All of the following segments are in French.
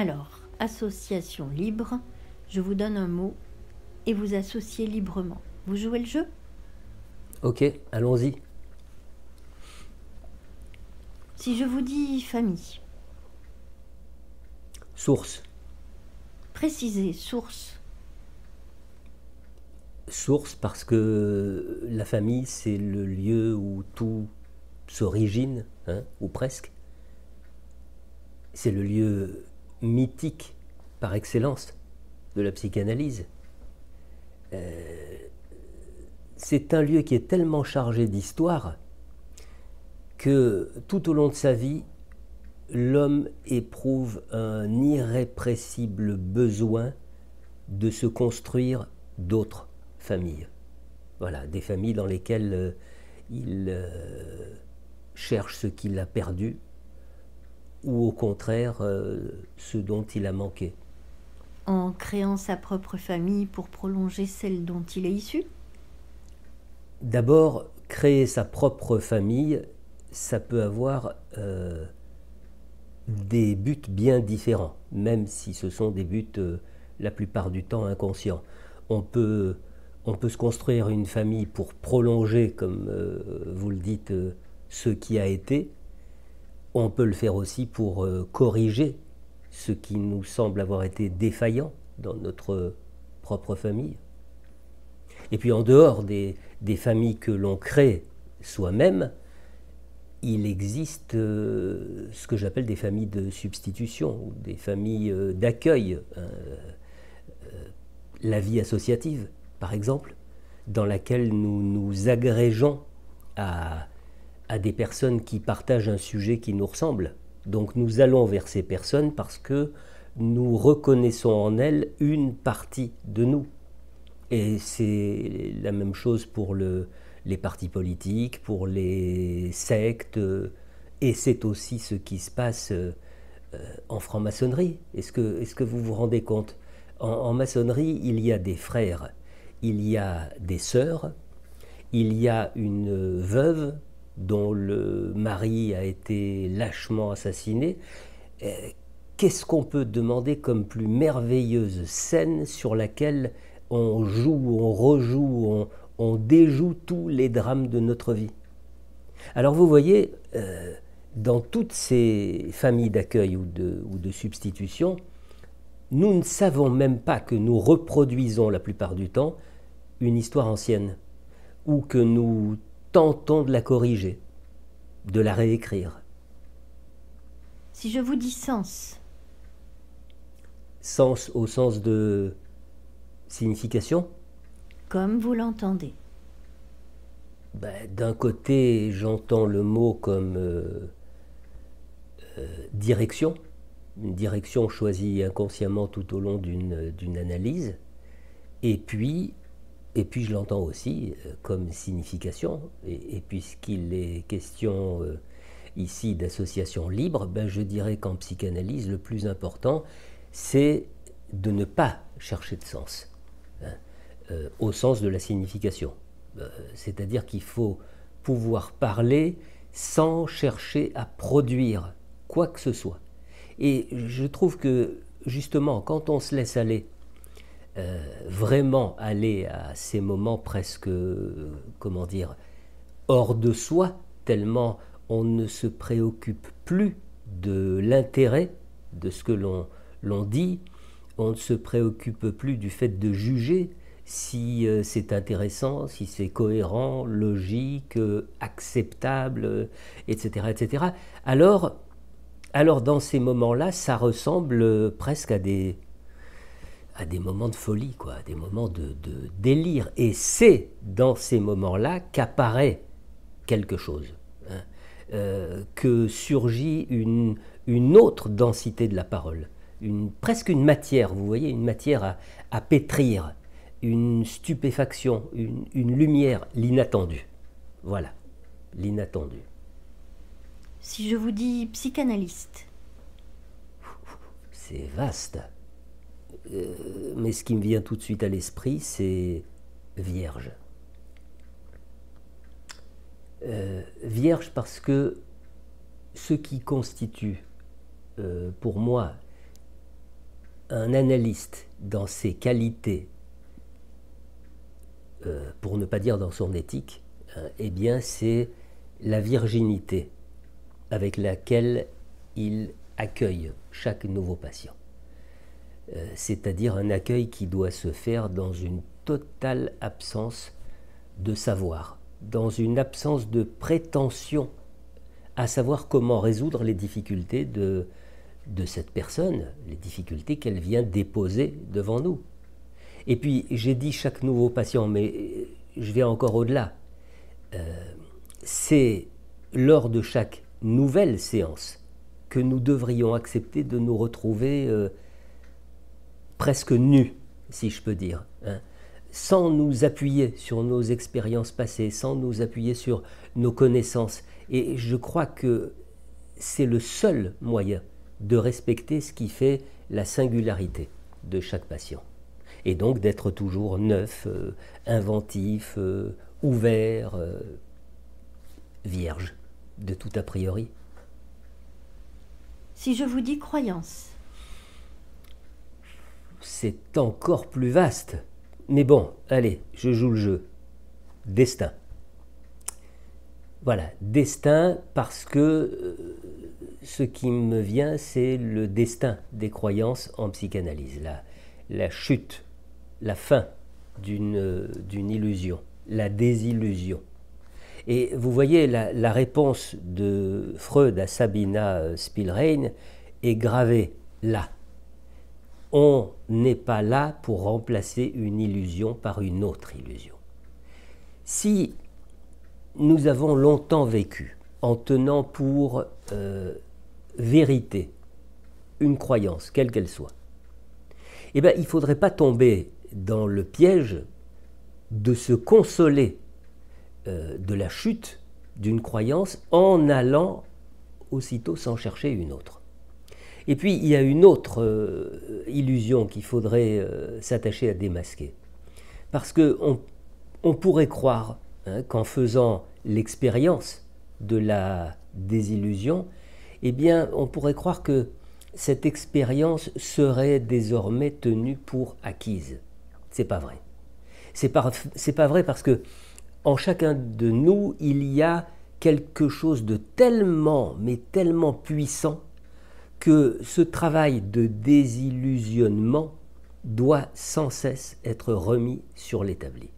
Alors, association libre, je vous donne un mot et vous associez librement. Vous jouez le jeu? Ok, allons-y. Si je vous dis famille, Source. précisez source. Source parce que la famille, c'est le lieu où tout s'origine, hein, ou presque. C'est le lieu mythique par excellence de la psychanalyse. C'est un lieu qui est tellement chargé d'histoire que tout au long de sa vie, l'homme éprouve un irrépressible besoin de se construire d'autres familles. Voilà, des familles dans lesquelles il cherche ce qu'il a perdu ou au contraire ce dont il a manqué. En créant sa propre famille pour prolonger celle dont il est issu? D'abord, créer sa propre famille, ça peut avoir des buts bien différents, même si ce sont des buts la plupart du temps inconscients. On peut se construire une famille pour prolonger, comme vous le dites, ce qui a été. On peut le faire aussi pour corriger ce qui nous semble avoir été défaillant dans notre propre famille. Et puis en dehors des familles que l'on crée soi-même, il existe ce que j'appelle des familles de substitution, des familles d'accueil. La vie associative, par exemple, dans laquelle nous nous agrégeons à des personnes qui partagent un sujet qui nous ressemble. Donc nous allons vers ces personnes parce que nous reconnaissons en elles une partie de nous. Et c'est la même chose pour les partis politiques, pour les sectes, et c'est aussi ce qui se passe en franc-maçonnerie. Est-ce que vous vous rendez compte? En maçonnerie, il y a des frères, il y a des sœurs, il y a une veuve dont le mari a été lâchement assassiné. Qu'est-ce qu'on peut demander comme plus merveilleuse scène sur laquelle on joue, on rejoue, on déjoue tous les drames de notre vie? Alors vous voyez, dans toutes ces familles d'accueil ou de substitution, nous ne savons même pas que nous reproduisons la plupart du temps une histoire ancienne, ou que nous tentons de la corriger, de la réécrire. Si je vous dis sens, Sens au sens de signification? comme vous l'entendez. D'un côté, j'entends le mot comme direction, une direction choisie inconsciemment tout au long d'une analyse, et puis je l'entends aussi comme signification, et puisqu'il est question ici d'association libre, je dirais qu'en psychanalyse, le plus important, c'est de ne pas chercher de sens, hein, au sens de la signification. C'est-à-dire qu'il faut pouvoir parler sans chercher à produire quoi que ce soit. Et je trouve que, justement, quand on se laisse aller, vraiment aller à ces moments presque, comment dire, hors de soi, tellement on ne se préoccupe plus de l'intérêt de ce que l'on dit, on ne se préoccupe plus du fait de juger si c'est intéressant, si c'est cohérent, logique, acceptable, etc., etc. Alors dans ces moments-là, ça ressemble presque à des moments de folie, quoi, à des moments de délire. Et c'est dans ces moments-là qu'apparaît quelque chose, hein, que surgit une autre densité de la parole, presque une matière, vous voyez, une matière à pétrir, une stupéfaction, une lumière, l'inattendu. Voilà, l'inattendu. Si je vous dis psychanalyste, C'est vaste. Mais ce qui me vient tout de suite à l'esprit, c'est vierge. Vierge parce que ce qui constitue pour moi un analyste dans ses qualités, pour ne pas dire dans son éthique, eh bien c'est la virginité avec laquelle il accueille chaque nouveau patient. C'est-à-dire un accueil qui doit se faire dans une totale absence de savoir, dans une absence de prétention à savoir comment résoudre les difficultés de cette personne, les difficultés qu'elle vient déposer devant nous. Et puis, j'ai dit chaque nouveau patient, mais je vais encore au-delà. C'est lors de chaque nouvelle séance que nous devrions accepter de nous retrouver presque nus, si je peux dire, hein, sans nous appuyer sur nos expériences passées, sans nous appuyer sur nos connaissances. Et je crois que c'est le seul moyen de respecter ce qui fait la singularité de chaque patient. Et donc d'être toujours neuf, inventif, ouvert, vierge de tout a priori. Si je vous dis croyance, c'est encore plus vaste. Mais bon, allez, je joue le jeu. Destin. Voilà, destin parce que ce qui me vient, c'est le destin des croyances en psychanalyse. La chute, la fin d'une illusion, la désillusion. Et vous voyez, la réponse de Freud à Sabina Spielrein est gravée là. On n'est pas là pour remplacer une illusion par une autre illusion. Si nous avons longtemps vécu en tenant pour vérité une croyance, quelle qu'elle soit, eh bien, il ne faudrait pas tomber dans le piège de se consoler de la chute d'une croyance en allant aussitôt s'en chercher une autre. Et puis, il y a une autre illusion qu'il faudrait s'attacher à démasquer. Parce qu'on pourrait croire qu'en faisant l'expérience de la désillusion, eh bien, on pourrait croire que cette expérience serait désormais tenue pour acquise. C'est pas vrai. C'est pas vrai parce que en chacun de nous, il y a quelque chose de tellement, mais tellement puissant que ce travail de désillusionnement doit sans cesse être remis sur l'établi.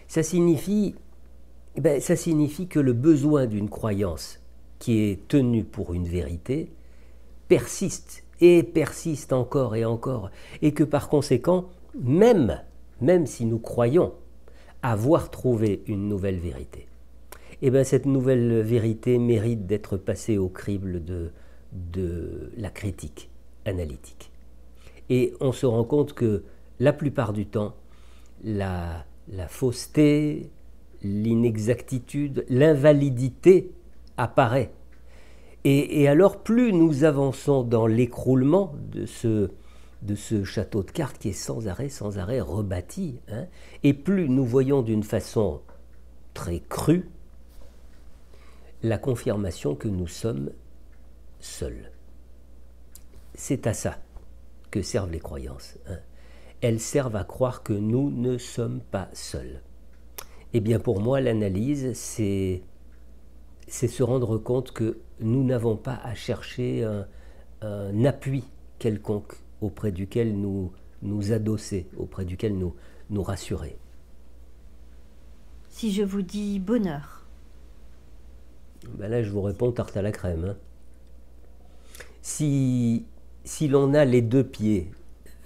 Ça signifie que le besoin d'une croyance qui est tenue pour une vérité persiste et persiste encore et encore, et que par conséquent, même si nous croyons avoir trouvé une nouvelle vérité, eh bien cette nouvelle vérité mérite d'être passée au crible de la critique analytique. Et on se rend compte que la plupart du temps, la fausseté, l'inexactitude, l'invalidité apparaît. Et alors, plus nous avançons dans l'écroulement de ce château de cartes qui est sans arrêt rebâti, hein, et plus nous voyons d'une façon très crue la confirmation que nous sommes seuls. C'est à ça que servent les croyances. Hein. Elles servent à croire que nous ne sommes pas seuls. Eh bien pour moi, l'analyse, c'est se rendre compte que nous n'avons pas à chercher un appui quelconque auprès duquel nous adosser, auprès duquel nous rassurer. Si je vous dis bonheur. Ben là, je vous réponds tarte à la crème. Hein. Si l'on a les deux pieds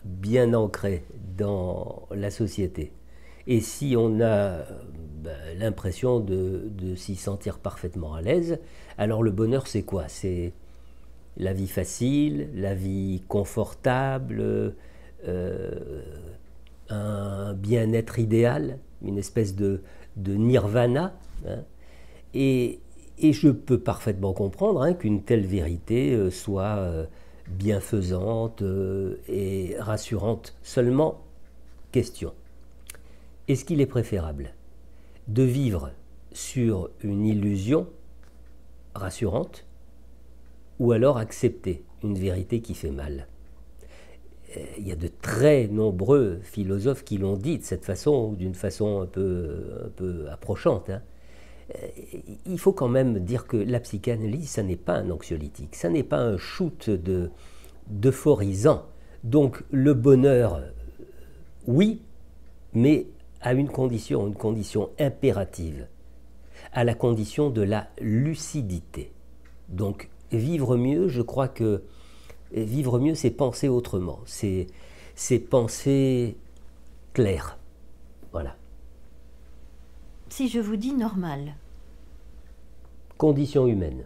bien ancrés dans la société, et si on a l'impression de s'y sentir parfaitement à l'aise, alors le bonheur, c'est quoi? C'est la vie facile, la vie confortable, un bien-être idéal, une espèce de nirvana. Hein. Et je peux parfaitement comprendre qu'une telle vérité soit bienfaisante et rassurante. Seulement, question. Est-ce qu'il est préférable de vivre sur une illusion rassurante ou alors accepter une vérité qui fait mal? il y a de très nombreux philosophes qui l'ont dit de cette façon, ou d'une façon un peu approchante. Hein. Il faut quand même dire que la psychanalyse, ça n'est pas un anxiolytique, ça n'est pas un shoot d'euphorisant. Donc le bonheur, oui, mais à une condition impérative, à la condition de la lucidité. Donc vivre mieux, je crois que vivre mieux, c'est penser autrement, c'est penser clair. Voilà. Si je vous dis normal, Condition humaine.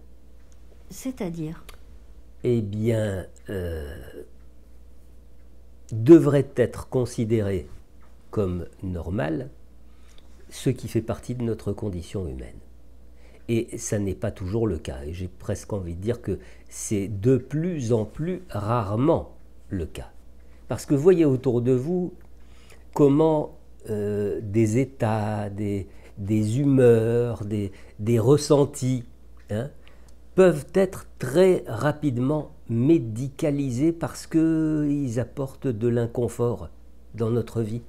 c'est-à-dire, Eh bien, devrait être considéré comme normal ce qui fait partie de notre condition humaine. Et ça n'est pas toujours le cas. Et j'ai presque envie de dire que c'est de plus en plus rarement le cas. Parce que voyez autour de vous comment des états, des humeurs, des ressentis hein, peuvent être très rapidement médicalisés parce qu'ils apportent de l'inconfort dans notre vie.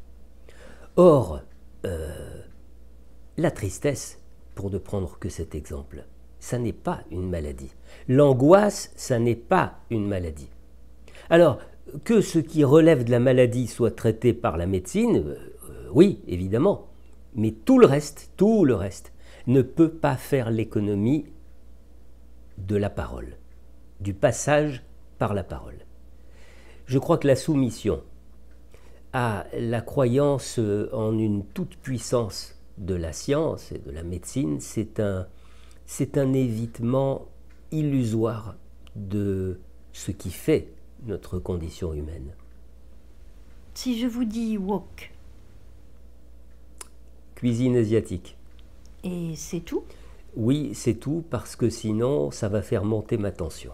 Or, la tristesse, pour ne prendre que cet exemple, ça n'est pas une maladie. L'angoisse, ça n'est pas une maladie. Alors, que ce qui relève de la maladie soit traité par la médecine, oui, évidemment, mais tout le reste, ne peut pas faire l'économie de la parole, du passage par la parole. Je crois que la soumission à la croyance en une toute-puissance de la science et de la médecine, c'est un évitement illusoire de ce qui fait notre condition humaine. si je vous dis wok, Cuisine asiatique. et c'est tout? Oui, c'est tout, parce que sinon, ça va faire monter ma tension.